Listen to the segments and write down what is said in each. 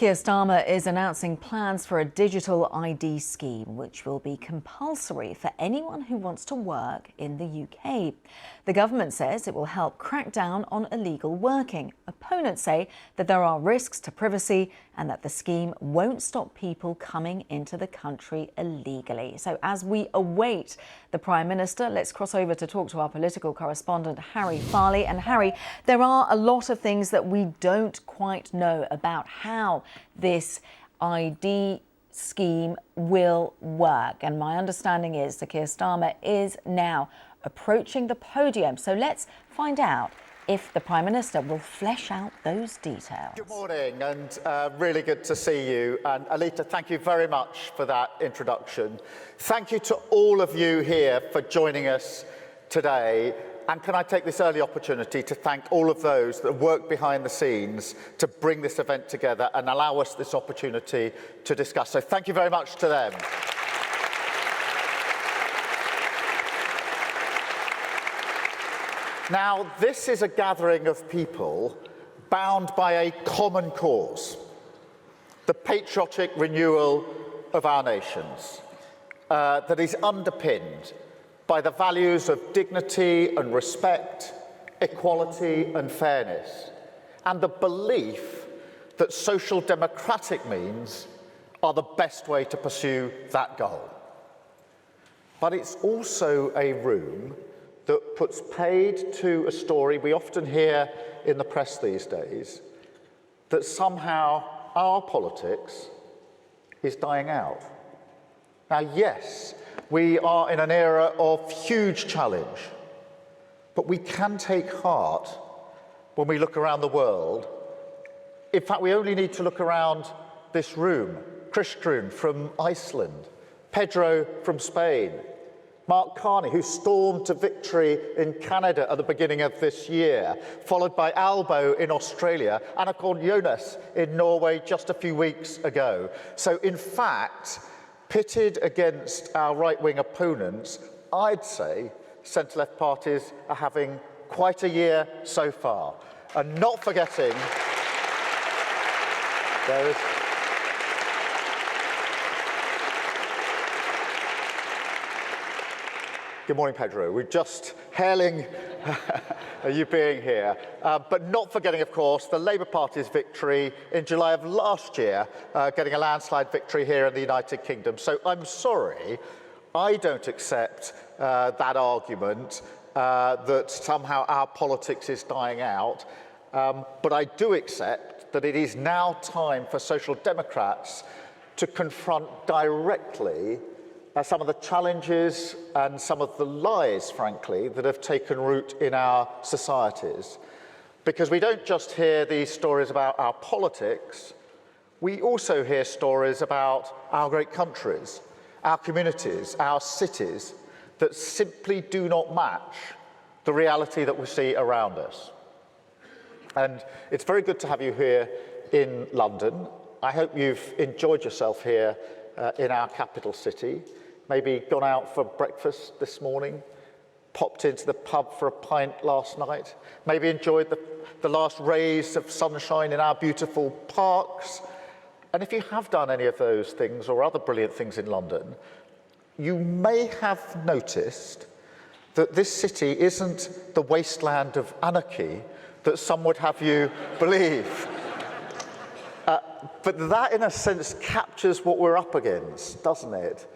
Keir Starmer is announcing plans for a digital ID scheme, which will be compulsory for anyone who wants to work in the UK. The government says it will help crack down on illegal working. Opponents say that there are risks to privacy and that the scheme won't stop people coming into the country illegally. So as we await the Prime Minister, let's cross over to talk to our political correspondent, Harry Farley. And Harry, there are a lot of things that we don't quite know about how this ID scheme will work. And my understanding is that Keir Starmer is now approaching the podium. So let's find out if the Prime Minister will flesh out those details. Good morning, and really good to see you. And Alita, thank you very much for that introduction. Thank you to all of you here for joining us today. And can I take this early opportunity to thank all of those that work behind the scenes to bring this event together and allow us this opportunity to discuss. So thank you very much to them. Now, this is a gathering of people bound by a common cause, the patriotic renewal of our nations, that is underpinned by the values of dignity and respect, equality and fairness, and the belief that social democratic means are the best way to pursue that goal. But it's also a room that puts paid to a story we often hear in the press these days, that somehow our politics is dying out. Now, yes, we are in an era of huge challenge, but we can take heart when we look around the world. In fact, we only need to look around this room. Kristrún from Iceland, Pedro from Spain, Mark Carney, who stormed to victory in Canada at the beginning of this year, followed by Albo in Australia, and of course Jonas in Norway just a few weeks ago. So in fact, pitted against our right-wing opponents, I'd say centre-left parties are having quite a year so far. And not forgetting, there is... Good morning, Pedro. We're just hailing you being here. But not forgetting, of course, the Labour Party's victory in July of last year, getting a landslide victory here in the United Kingdom. So I'm sorry, I don't accept that argument that somehow our politics is dying out. But I do accept that it is now time for Social Democrats to confront directly some of the challenges and some of the lies, frankly, that have taken root in our societies. Because we don't just hear these stories about our politics, we also hear stories about our great countries, our communities, our cities, that simply do not match the reality that we see around us. And it's very good to have you here in London. I hope you've enjoyed yourself here in our capital city. Maybe gone out for breakfast this morning, popped into the pub for a pint last night, maybe enjoyed the last rays of sunshine in our beautiful parks. And if you have done any of those things or other brilliant things in London, you may have noticed that this city isn't the wasteland of anarchy that some would have you believe. But that, in a sense, captures what we're up against, doesn't it?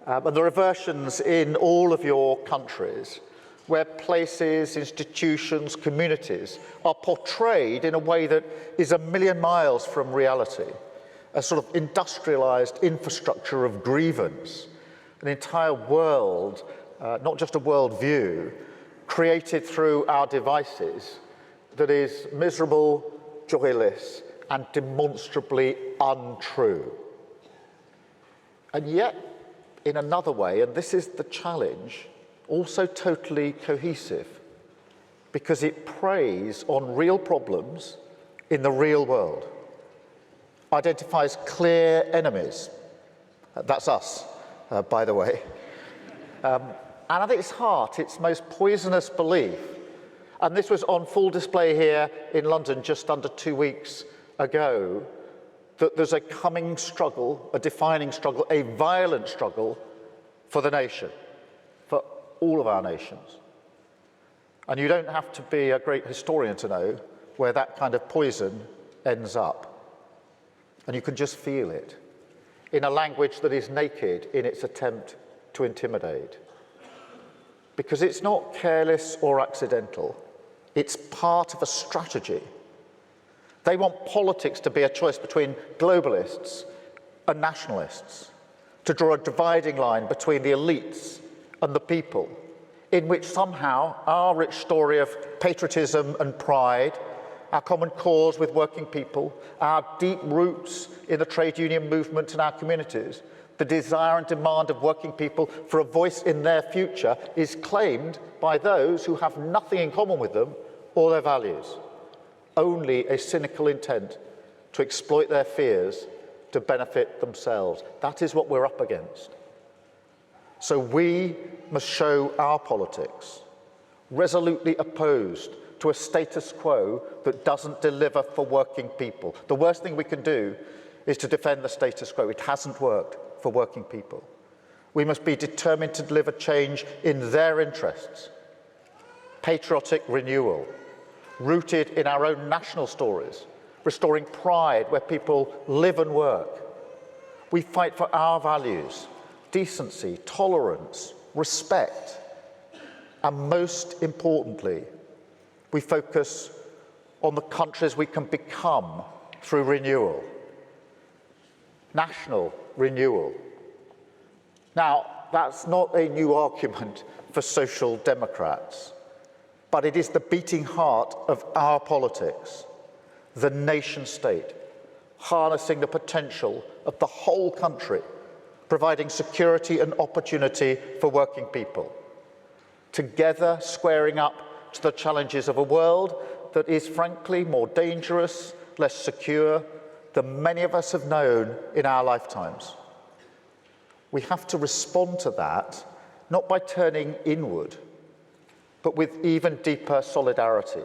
And there are versions in all of your countries where places, institutions, communities are portrayed in a way that is a million miles from reality. A sort of industrialized infrastructure of grievance, an entire world, not just a world view, created through our devices that is miserable, joyless, and demonstrably untrue. And yet, in another way, and this is the challenge, also totally cohesive, because it preys on real problems in the real world, identifies clear enemies. That's us, by the way. And at its heart, its most poisonous belief, and this was on full display here in London just under 2 weeks ago, that there's a coming struggle, a defining struggle, a violent struggle for the nation, for all of our nations. And you don't have to be a great historian to know where that kind of poison ends up. And you can just feel it in a language that is naked in its attempt to intimidate. Because it's not careless or accidental, it's part of a strategy. They want politics to be a choice between globalists and nationalists, to draw a dividing line between the elites and the people, in which somehow our rich story of patriotism and pride, our common cause with working people, our deep roots in the trade union movement in our communities, the desire and demand of working people for a voice in their future is claimed by those who have nothing in common with them or their values. Only a cynical intent to exploit their fears to benefit themselves. That is what we're up against. So we must show our politics, resolutely opposed to a status quo that doesn't deliver for working people. The worst thing we can do is to defend the status quo. It hasn't worked for working people. We must be determined to deliver change in their interests. Patriotic renewal, rooted in our own national stories, restoring pride where people live and work. We fight for our values, decency, tolerance, respect, and most importantly, we focus on the countries we can become through renewal, national renewal. Now, that's not a new argument for social democrats, but it is the beating heart of our politics, the nation state, harnessing the potential of the whole country, providing security and opportunity for working people, together squaring up to the challenges of a world that is frankly more dangerous, less secure than many of us have known in our lifetimes. We have to respond to that, not by turning inward, but with even deeper solidarity,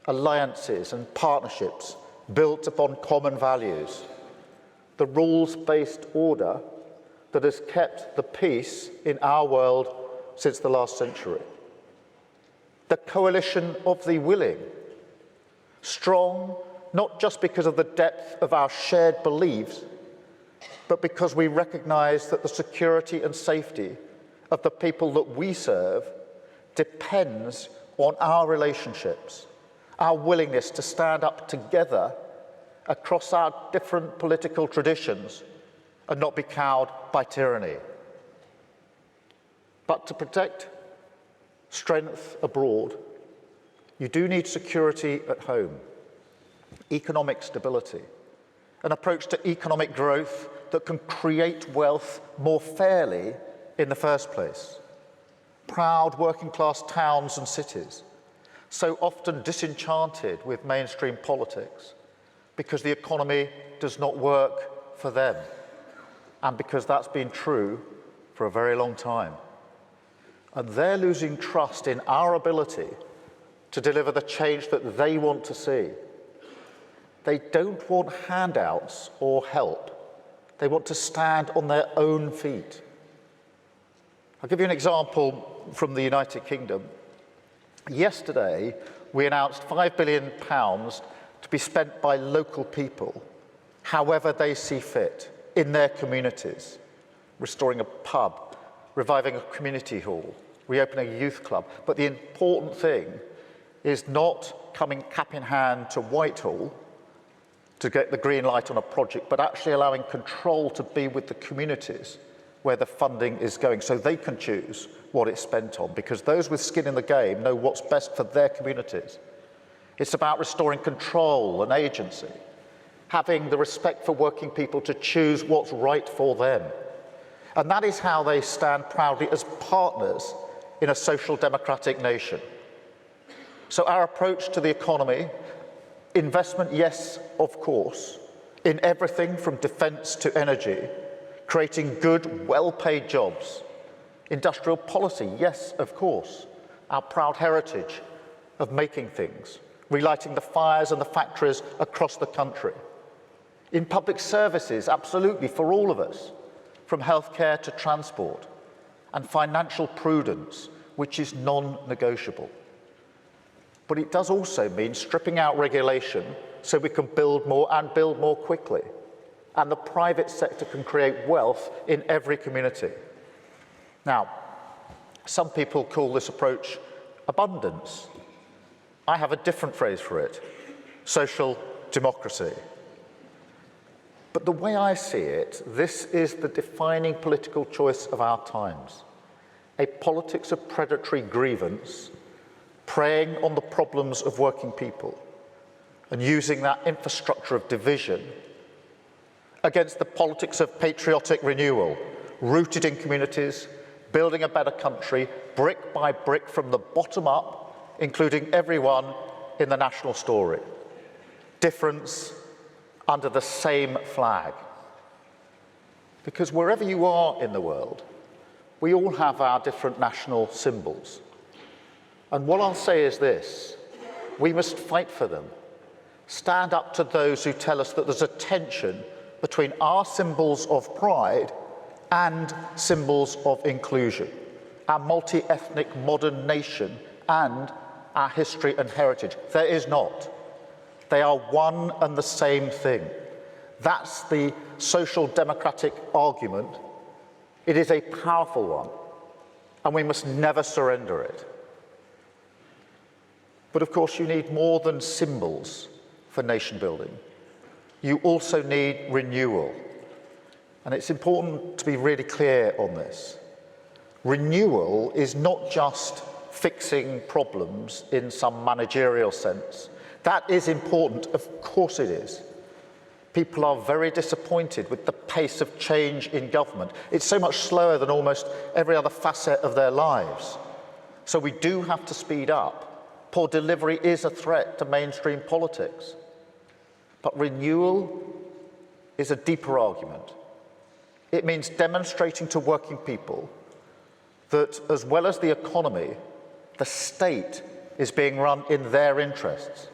alliances and partnerships built upon common values, the rules-based order that has kept the peace in our world since the last century. The coalition of the willing, strong not just because of the depth of our shared beliefs, but because we recognise that the security and safety of the people that we serve depends on our relationships, our willingness to stand up together across our different political traditions and not be cowed by tyranny. But to protect strength abroad, you do need security at home, economic stability, an approach to economic growth that can create wealth more fairly in the first place. Proud working-class towns and cities, so often disenchanted with mainstream politics because the economy does not work for them, and because that's been true for a very long time. And they're losing trust in our ability to deliver the change that they want to see. They don't want handouts or help. They want to stand on their own feet. I'll give you an example from the United Kingdom. Yesterday, we announced £5 billion to be spent by local people, however they see fit, in their communities, restoring a pub, reviving a community hall, reopening a youth club. But the important thing is not coming cap in hand to Whitehall to get the green light on a project, but actually allowing control to be with the communities where the funding is going, so they can choose what it's spent on, because those with skin in the game know what's best for their communities. It's about restoring control and agency, having the respect for working people to choose what's right for them. And that is how they stand proudly as partners in a social democratic nation. So our approach to the economy, investment, yes, of course, in everything from defence to energy, creating good, well-paid jobs. Industrial policy, yes, of course, our proud heritage of making things, relighting the fires and the factories across the country. In public services, absolutely, for all of us, from healthcare to transport, and financial prudence, which is non-negotiable. But it does also mean stripping out regulation so we can build more and build more quickly. And the private sector can create wealth in every community. Now, some people call this approach abundance. I have a different phrase for it: social democracy. But the way I see it, this is the defining political choice of our times. A politics of predatory grievance, preying on the problems of working people, and using that infrastructure of division against the politics of patriotic renewal, rooted in communities, building a better country, brick by brick from the bottom up, including everyone in the national story. Difference under the same flag. Because wherever you are in the world, we all have our different national symbols. And what I'll say is this: we must fight for them. Stand up to those who tell us that there's a tension between our symbols of pride and symbols of inclusion, our multi-ethnic modern nation and our history and heritage. There is not. They are one and the same thing. That's the social democratic argument. It is a powerful one, and we must never surrender it. But of course, you need more than symbols for nation building. You also need renewal. And it's important to be really clear on this. Renewal is not just fixing problems in some managerial sense. That is important, of course it is. People are very disappointed with the pace of change in government. It's so much slower than almost every other facet of their lives. So we do have to speed up. Poor delivery is a threat to mainstream politics. But renewal is a deeper argument. It means demonstrating to working people that, as well as the economy, the state is being run in their interests.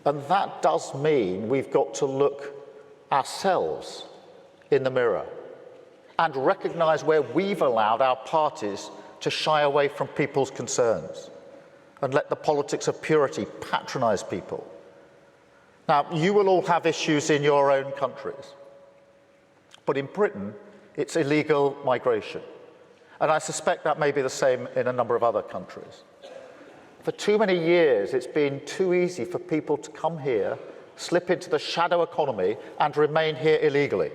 And that does mean we've got to look ourselves in the mirror and recognise where we've allowed our parties to shy away from people's concerns and let the politics of purity patronise people. Now, you will all have issues in your own countries, but in Britain, it's illegal migration. And I suspect that may be the same in a number of other countries. For too many years, it's been too easy for people to come here, slip into the shadow economy, and remain here illegally.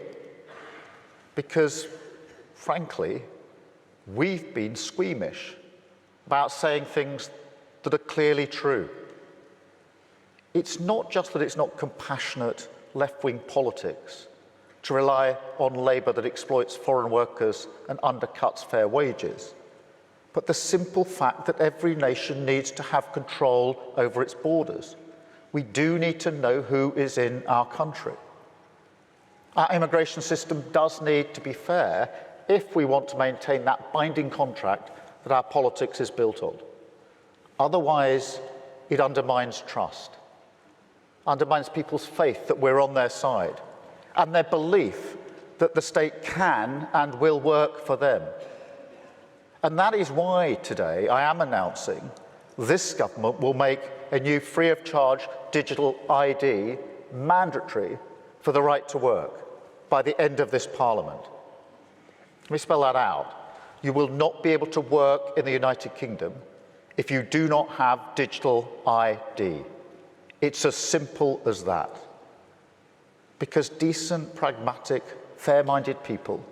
Because, frankly, we've been squeamish about saying things that are clearly true. It's not just that it's not compassionate left-wing politics to rely on labour that exploits foreign workers and undercuts fair wages, but the simple fact that every nation needs to have control over its borders. We do need to know who is in our country. Our immigration system does need to be fair if we want to maintain that binding contract that our politics is built on. Otherwise, it undermines trust, undermines people's faith that we're on their side, and their belief that the state can and will work for them. And that is why today I am announcing this government will make a new free-of-charge digital ID mandatory for the right to work by the end of this Parliament. Let me spell that out. You will not be able to work in the United Kingdom if you do not have digital ID. It's as simple as that. Because decent, pragmatic, fair-minded people,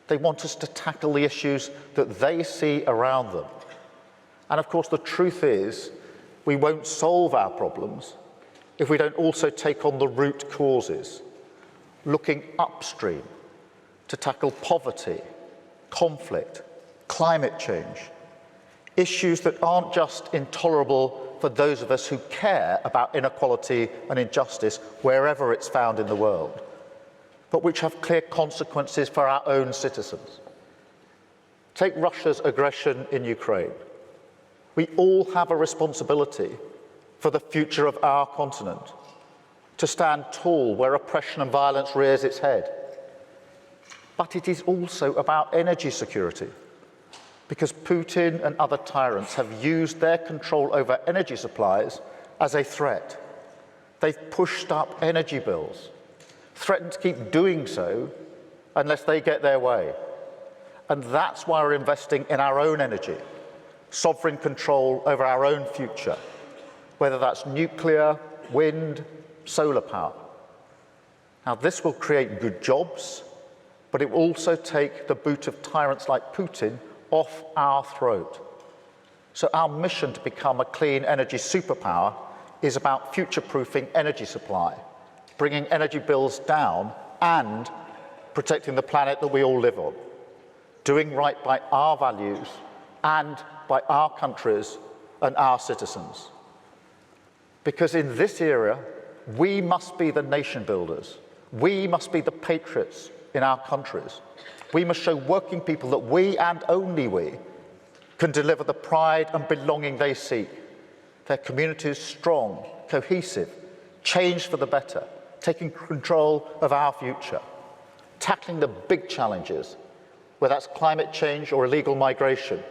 they want us to tackle the issues that they see around them. And of course, the truth is, we won't solve our problems if we don't also take on the root causes, looking upstream to tackle poverty, conflict, climate change, issues that aren't just intolerable for those of us who care about inequality and injustice wherever it's found in the world, but which have clear consequences for our own citizens. Take Russia's aggression in Ukraine. We all have a responsibility for the future of our continent. to stand tall where oppression and violence rears its head. But it is also about energy security, because Putin and other tyrants have used their control over energy supplies as a threat. They've pushed up energy bills, threatened to keep doing so unless they get their way. And that's why we're investing in our own energy, sovereign control over our own future, whether that's nuclear, wind, solar power. Now, this will create good jobs, but it will also take the boot of tyrants like Putin off our throat. So our mission to become a clean energy superpower is about future-proofing energy supply, bringing energy bills down and protecting the planet that we all live on, doing right by our values and by our countries and our citizens. Because in this era, we must be the nation builders. We must be the patriots in our countries. We must show working people that we, and only we, can deliver the pride and belonging they seek. Their communities strong, cohesive, changed for the better, taking control of our future, tackling the big challenges, whether that's climate change or illegal migration,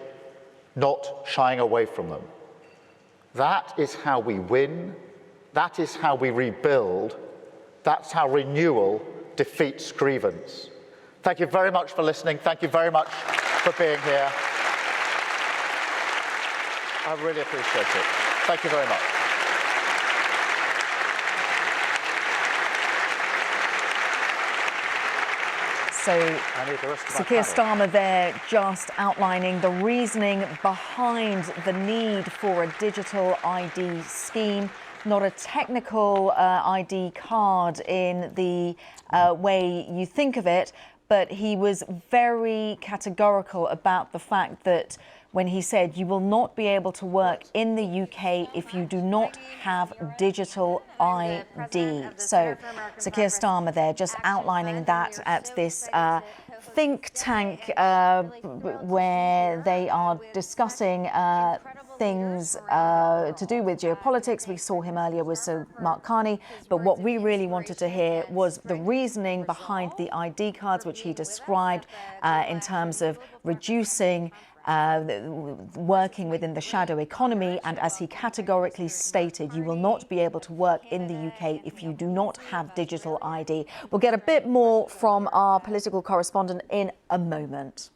not shying away from them. That is how we win. That is how we rebuild. That's how renewal defeats grievance. Thank you very much for listening. Thank you very much for being here. I really appreciate it. Thank you very much. So Keir Starmer there just outlining the reasoning behind the need for a digital ID scheme, not a technical ID card in the way you think of it, but he was very categorical about the fact that when he said you will not be able to work in the UK if you do not have digital ID. So Keir Starmer there just outlining that at this think tank where they are discussing things to do with geopolitics. We saw him earlier with Sir Mark Carney, but what we really wanted to hear was the reasoning behind the ID cards, which he described in terms of reducing working within the shadow economy, and as he categorically stated, you will not be able to work in the UK if you do not have digital ID. We'll get a bit more from our political correspondent in a moment.